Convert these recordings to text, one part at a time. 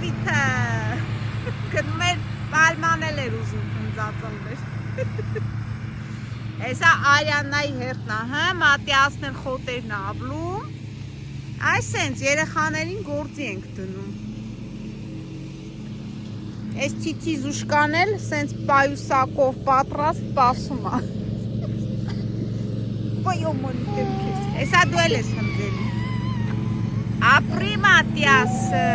Դավիթը գնում էր պալմանել էր ուզում հնձածնվեր Հեսա Արյաննայի հերտնա, հա, Մատիասն են խոտերն ավլում Այս սենց երեխաներին գործի ենք դնում Այս թիթի զուշկան էլ սենց պայուսակով պատրաստ պասում է Պայոմոնի դեմքես, հեսա դու էլ ես հմձելի Ապրի Մատիասը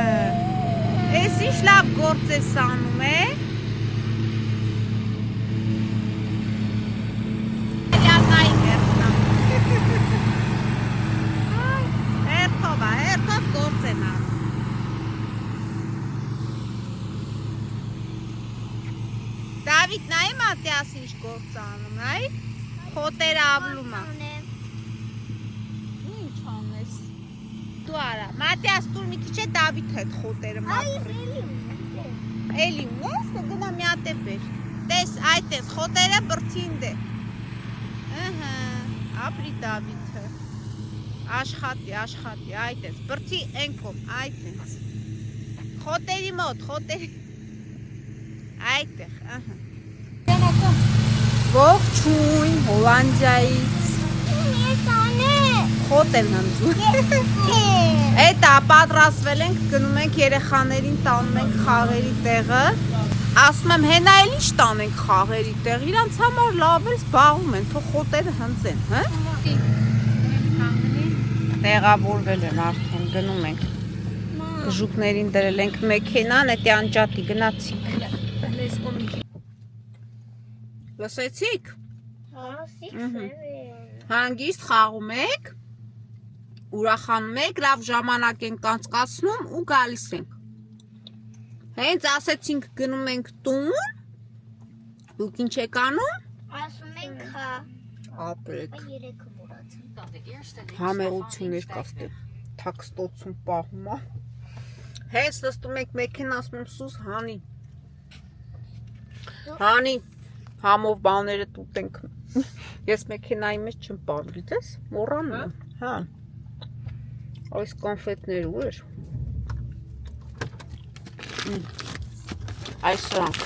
Ես ինչ լավ գործ ես անում է Արյաննայի հերտնա Հերթով գործ են անում Դավիթ նայի Մատիաս ինչ գործ անում, այ խոտերը ավլում է Ինչ անես Դու արա, Մատիաս տուր մի քիչ է Դավիթ հետ խոտերը մաքրի Էլի ունես, գնա մի հատ է բեր Տես, այդ ես, խոտերը բրդին դե Ապրի Դավիթը Աշխատի, այդ ես, բրդի ենքով, այդ ես Խոտերի մոտ, խոտերի Այդ եղ, Ողջույն, Հոլանդիայից Խոտ են հնձում Էտա, պատրասվել ենք, գնում ենք երեխաներին տանում ենք խաղերի տեղը Ասում եմ, հենա էլ ինչ տանենք խաղերի տեղ, իրանց համար լավ էլ զբաղվում են, թող խոտերը հնձեն, հը? Տեղավորվել են արդեն, գնում ենք Գժուկներին դրել ենք մեքենան, էտի անջատի, գնացիք Լսեցիք? Հանգիստ խաղում եք, ուրախանում եք, լավ ժամանակ ենք անցկացնում ու գալիս ենք Հենց ասեցինք գնում ենք տուն, դուք ինչ եք անում? Ասում ենք հա Ապրեք Համեղություններ կաստեմ, թաքստոցում պահում է Հենց նստում ենք մեքենա, ասում եմ սուս հանի Հանի, համով բաները տուտենք Ես մեքենայի մեջ չեմ պարում, գիտես, մոռանում եմ, հա Այս կոնֆետներ ու էր Այս սրանք,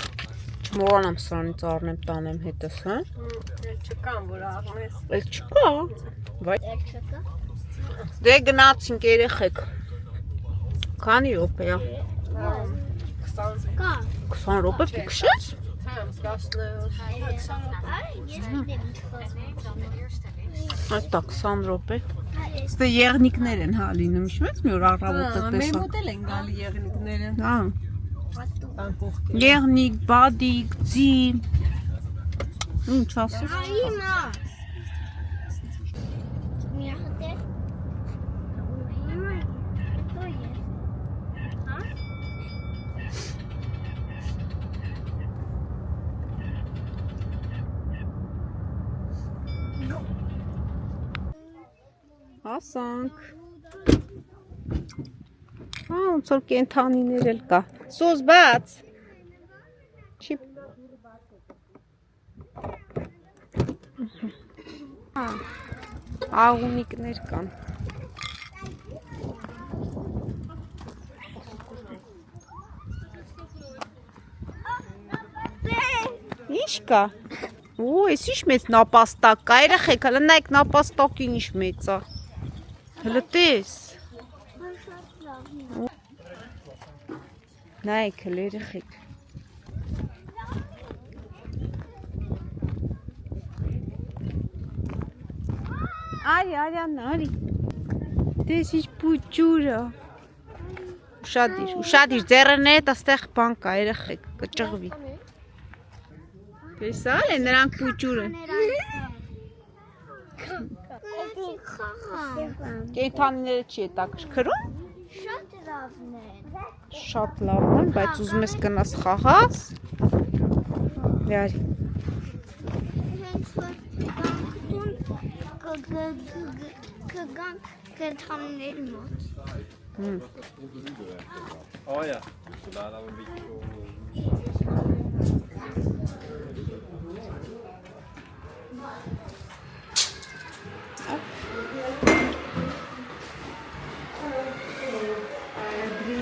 չմորանամ սրանից առնեմ տանեմ հետս, հա Չկան, որ առնես Էլ չկա Դե գնացինք երեխեք Քանի րոպե է 20 րոպե պիքշես Այստա 20 րոպե Ստե եղնիկներ են հա լինում, ինչ մեծ մի որ առավոտը տեսա Մեր մոտ էլ են գալի եղնիկները Հա Եղնիկ, բադիկ, ձի Ինչ ասես Հասանք Հա, ոնց որ կենթանիներ էլ կա Սոս բաց Չի Աղունիկներ կան Ինչ կա Ու, ես ինչ մեծ նապաստակ կա Երեխեք, հլը նայք նապաստակին ինչ մեծ է Հլը տես Նայք հլը երեխեք Արի, Արյաննա, արի Տես ինչ պուճուրը Ուշադիր, ձեռերն էտ աստեղ բան կա, երեխեք, կճղվի Տեսալ է նրանք պուճուրը Կենթանիները չի հետաքրքրում Շատ լավն են, բայց ուզում ես գնաս խաղաս Յարի Կգանք կենթանիների մոտ ja, daar hebben we een beetje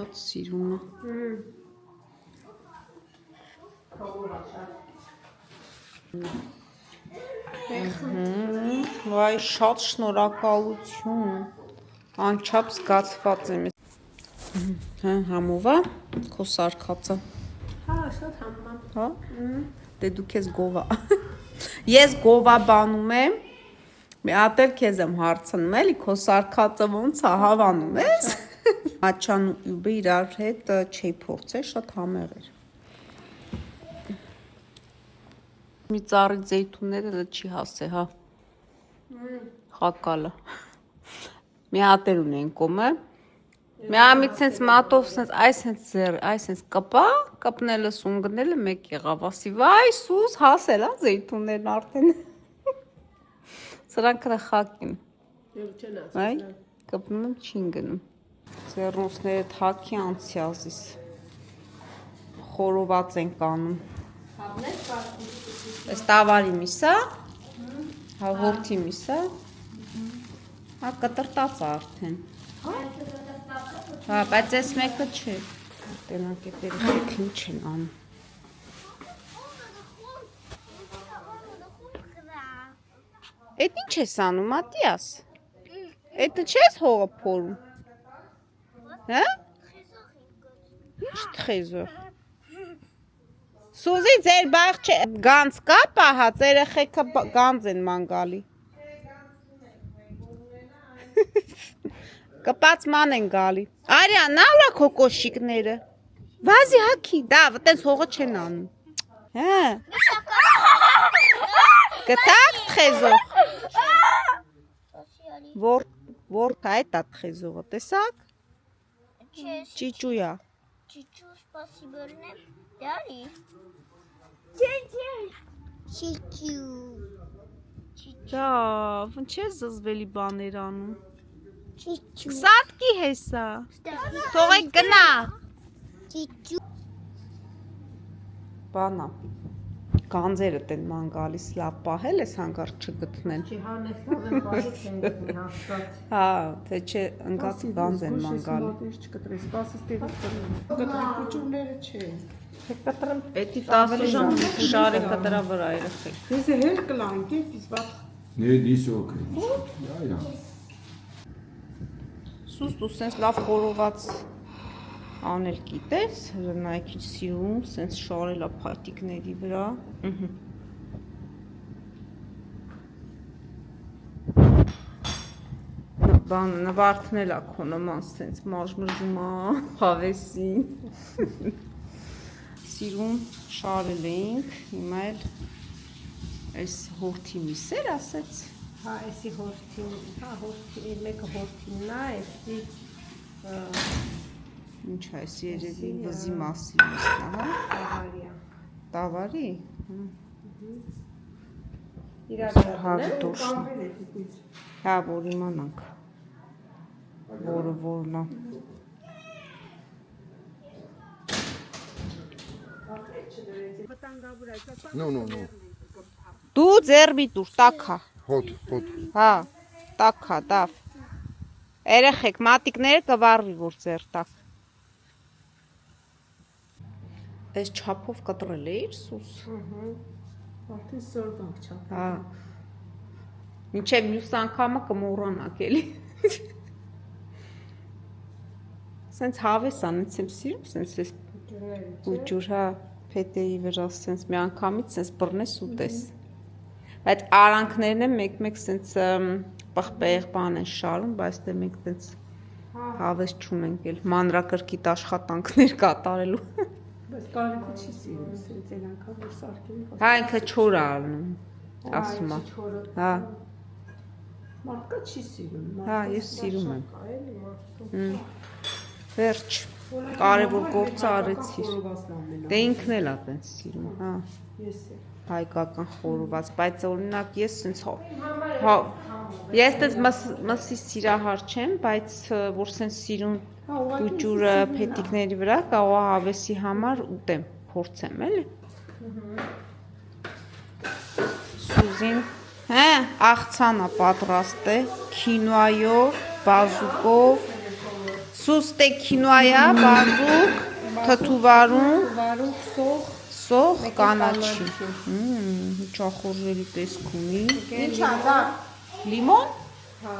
աղոթած սիրունը։ Վայ, շատ շնորհակալություն։ Անչափ զգացված եմ։ Հա, համովա, քո սարքածը։ Հա, շատ համում եմ։ Հա։ Դե դու քեզ գովա։ Ես գովա բանում եմ։ Մի հատ էլ քեզ եմ հարցնում, էլի քո սարքածը ոնց է հավանում ես։ Աչան ու յուբը իրար հետ չի փորձել, շատ համեղ էր։ Մի ծառի զեյթունները դա չի հասե, հա։ Խակալը։ Մի հատ էլ ունեն կոմը։ Մի ամից sense մատով sense այս sense կպնելը սունգնելը մեկ եղավ, ասի վայ սուս հասել է զեյթուններն արդեն։ Սրանք խակին։ Այ կպնում եմ չին գնում։ Ձեռնոցները թակի անցյալզիս։ Խորոված են կանում։ Այս տավարի միսա։ Հա հորթի միսա։ Հա կտրտած արդեն։ Հա, բայց այս մեկը չէ։ Տենակ է դերք ինչ են անում։ Էդ ինչ ես անում, Մատիաս։ Էդ չես հողը փորում։ Հա? Ինչ թխեզող։ Սուզի ձեր բաղ չէ, գանձ կա պահած, երեխեքը գանձ են ման գալի։ Կպած ման են գալի։ Արիա, նա ուրա քո կոշիկները։ Վազի հակի, դա վտենց հողը չեն անում։ Հա։ Գտակ թխեզող։ Որ այդ է թխեզողը, տեսակ։ Ճիճույա։ Чичу, спасибо, Дари. Чичу. Դա, ոնց է զզվելի բաներ անում։ Чичу. Սատկի հեսա։ Թողեք գնա։ Чичу. Բանա։ Գանձերը տեն ման գալիս լավ պահել ես հանգարտ չգտնեն։ Չի հանես լավ եմ բարից են գտնի հաստատ։ Հա, թե չէ ընկած գանձ են ման գալի։ Չկտրես, սպասես տեղից կտրեմ։ Կտրի կուճուրները չէ։ Կտրեմ։ Էդի 10 ժամ շարեկը դրա վրա երեխեք։ Ես հեր կլան, կես բաց։ Nee, nicht so okay. Ja, ja. Սուս դու սենց լավ խորոված անել գիտես, նայ քիչ սիրուն, սենց շարելա փաթիկների վրա։ Բան նվարդնել ա քո նման սենց մաժմժումա, հավեսին։ Սիրուն շարել էինք, հիմա էլ այս հորթի միսեր ասեց։ Հա, էսի հորթին, հա, հորթի, մեկը հորթինն է, էսի Ինչ է, այս երևի վզի մասի միսն է, հա։ տավարիա։ Տավարի։ Իրար Հարտոշն։ Հա, որ իմանանք։ Որը որն է։ No. Դու ձերբի դուր, տակա։ Hot. Հա, տակա, դավ։ Երեխեք, մատիկները կվառվի, որ ձեր տակ։ Այս չափով կտրել էիր սուս։ Արդեն սորվանք չափ։ Հա։ Մինչև մյուս անգամը կմոռանաք էլի։ Սենց հավես անեց եմ սիրում, սենց ես ուջուր, հա, փետեի վրա, սենց մի անգամից սենց բռնես ուտես։ Բայց արանքներն են մեկ-մեկ սենց պղպեղ բան են շարում, բայց դե մենք տենց հավես չունենք էլ մանրակրկիտ աշխատանքներ կատարելու։ Բայց կարենքը չի սիրում, սենց են անգամ որ սարքերի խոսք։ Հա, ինքը չոր է ալնում, ասում է։ Հա, Մարդկա չի սիրում։ հա, ես սիրում եմ։ Էլի մարդու։ Վերջ, կարևոր գործը արեցիր։ Խորոված լավն Դե ինքն էլ է տենց սիրում, հա, Ես է։ հայկական խորոված, բայց օրինակ ես սենց հա, ես տենց մսի սիրահար չեմ, բայց որ սենց սիրուն ուջուրը փետիկների վրա կարող է հավեսի համար ուտեմ, փորձեմ, էլի։ Սուզին, հա, աղցանա պատրաստ է, քինոայով, բազուկով, Սուստե քինոայա, բազուկ, թթուվարուն, Վարու սող, սող, կանաչի։ Հուճախորժերի տեսք ունի։ Ինչ ա դա։ Լիմոն։ հա,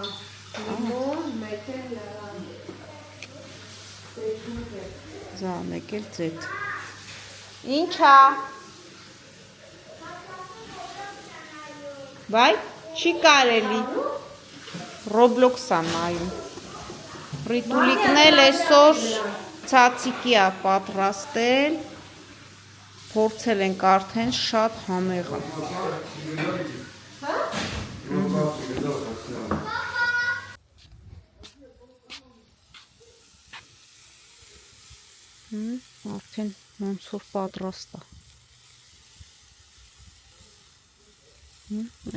լիմոն, մեկ էլ Զա, մեկ էլ ձեթ։ Ինչ ա։ Բայ, չի կարելի։ Ռոբլոքս ա նայում։ Ռիտուլիկն էլ այսօր ցացիկի ա պատրաստել։ Փորձել ենք արդեն շատ համեղ ա։ Արդեն ոնց որ պատրաստ ա։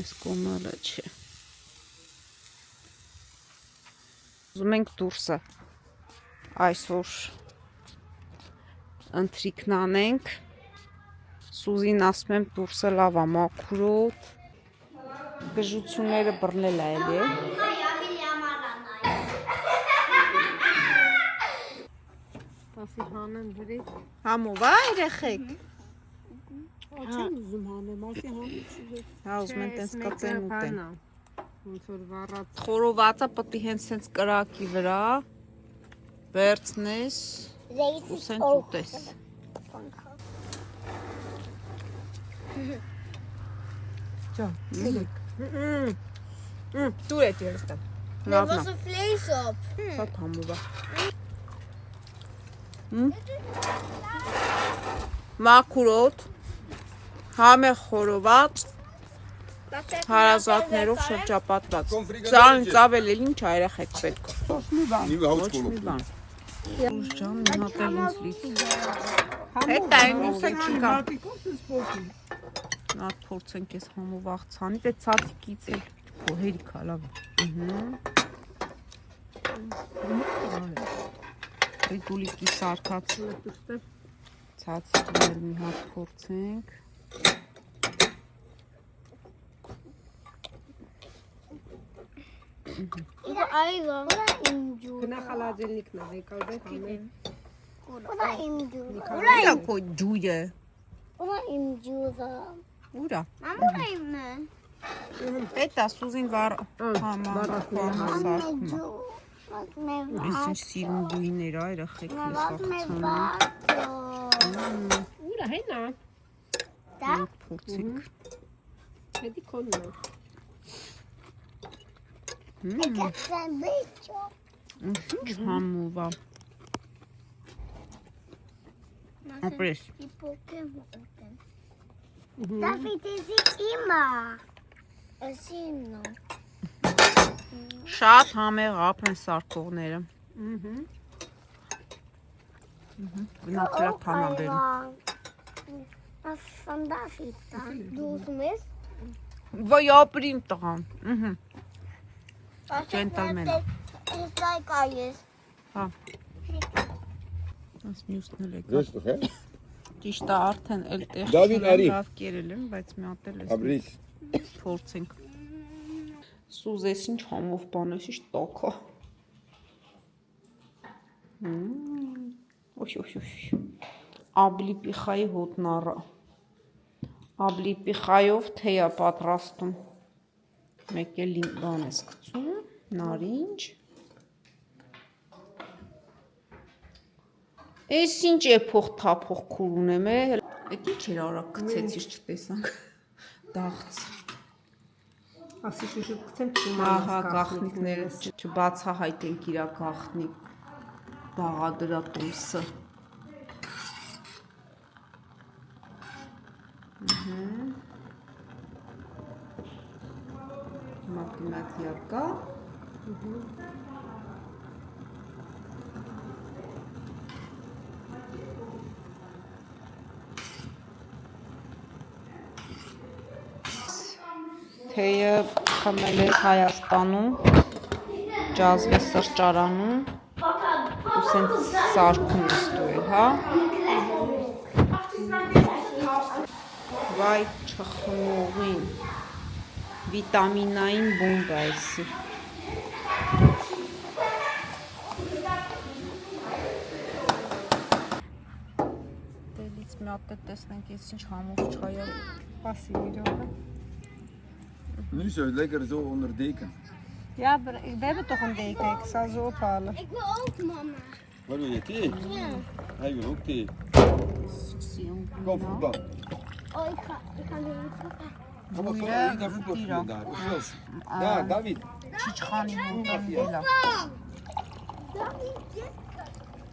Այս կոմալը չէ։ Ուզում ենք դուրսը այսօր ընթրիքն անենք։ Սուզին ասում եմ դուրսը լավ ա մաքրոտ։ Գժությունները բռնել ա էլի։ ասի հանեմ վրից, Համով ա երեխեք։ չեմ ուզում հանեմ, ասի հանեմ չուզեք։ Հա ուզում են տենց կծեն ուտեն։ Ոնց որ վառած Խորովածը պետք է հենց սենց կրակի վրա վերցնես ու սենց ուտես։ Ջան, ցելեք։ Դու ես երեստան։ Լավն ա։ Vlees op. Շատ համով ա։ Մաքուրոտ, համեղ խորոված, հարազատներով շրջապատված։ Սան ինձ ավել էլ ինչ ա երեխեք պետք ա։ Nieuwe Ոչ մի houtskool. բան։ Ուժ ջան, մի հատ էլ ինձ լից։ Հետա այն ուսը չի կա։ Նատ փորձենք ես համով աղցանից, այդ ցածիկից էլ հերիք ա լավ։ Ռիտուլիկի սարկած ցածիկն էլ մի հատ փորձենք։ Ayran. Գնա խալաձելնիկն ա, եկալ դե հանեմ։ O da imcuda. Ուրա քո ջույը։ O da imcuda. Ուրա։ Mama buradayım mı? Էտա Սուզին վառ համա սարքում։ Bak ne Ես var. ինչ սիրուն գույներ ա երեխեք ես Bak ne աղցանում։ var. Ուրա հենա, Da. Փորձենք։ հետի կոնն ա։ Sen bir çok. Ինչ համով ա։ Ապրես։ Bir Pokemon. David immer. Asino. Շատ համեղ ապրեն սարկողները։ Գնացել թանաբերում։ Was von David dann? Du bist? Վայ ապրիմ տղան։ Gentleman. It's like I Այս մյուսն էլ եկա։ Rustig, hè? Ճիշտ է արդեն էլ տեղ Դավիթ, արի։ լավ կերել եմ, բայց մի հատ էլ Fabrice. փորձենք։ Սուզես ինչ համով բանես, ինչ տոքո։ Օյ։ Աբլիպիխայի հոտնառը։ Աբլիպիխայով թեյ է պատրաստում։ Մեկ էլ բան ես գցում, նարինջ։ Էս ինչ էփող թափող քուր ունեմ է։ Էդ ինչ էր արագ գցեցիր չտեսանք։ Դաղց։ Ասի շուշուտ գցեմ Ահա գախնիկները չբացահայտենք իրա գախնիկ բաղադրատույսը։ Մաթեմատիկա։ Թեյը խմել է Հայաստանում, ջազվե սրճարանում, ու սենց սարքում ստուել, հա։ Վայ չխմողին, վիտամինային բոմբա էսի։ Այստեղից մի հատ տեսնենք, ես ինչ համով չայա։ Պասի իրոքը։ Nu zo lekker zo onder deken. Ja, we hebben toch een deken. Ik zal zo ophalen. Ik wil ook, mama. Wat wil je, thee? Ja. Hij wil ook thee. Սիում Kom voetbal. Oh, ik ga nu even. Kom op, Boeien, daar voetbal hier spelen daar. Jos. Daar, David. Չիչխանի մոտեն դելա։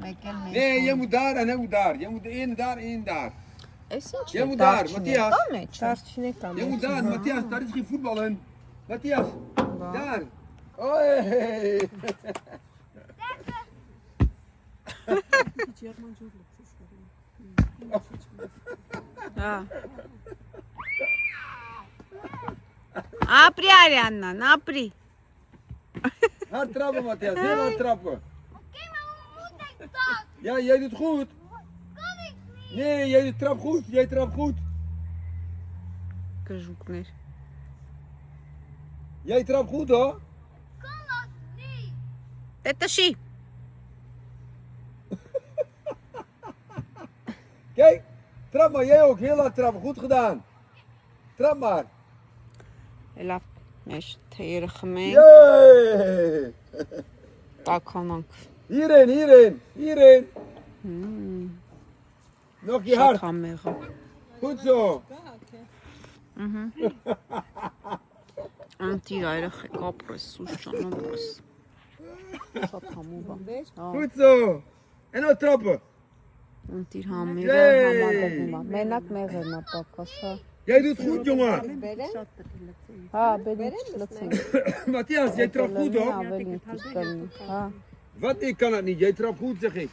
Մեկ էլ մեկ։ Nee, jij moet daar en hij moet daar. Jij moet één daar, één daar. Էս ինչ Jij moet daar, Matthias. Tarçine kalmış. Jij moet daar, Matthias. Daar is geen voetballen. Matthias, daar. Oei. Հա։ Ապրի Արիաննան, ապրի։ Hard trappen, Matthias. Heel hard trappen. Oké, maar hoe moet ik dat? Ja, jij doet goed. Kan ik niet. Nee, jij trapt goed. Jij trapt goed. Գժուկներ։ Jij trapt goed, hoor. Kan dat niet. Դե տշի։ Kijk, trap maar. Jij ook. Heel hard trappen. Goed gedaan. Trap maar. Լավ, մեր թեյերը խմենք, Yay! տաքանանք։ Hierin, hierin, hierin. Nog je Շատ hard. համեղը։ Goed zo. Անտիր այրախեք ապրես, սուս ճան ապրես։ Շատ համով է։ Goed zo. En nou trappen. Անտիր համերը Yay! համագում է։ Մենակ մեղերն է պակաս, հա։ Jij doet goed, jongen. Հա, բերենք լցենք։ Matthias, jij trapt goed, hoor. Ավելի դիստելնի, հա։ Wat? Ik kan het niet. Jij trapt goed, zeg ik.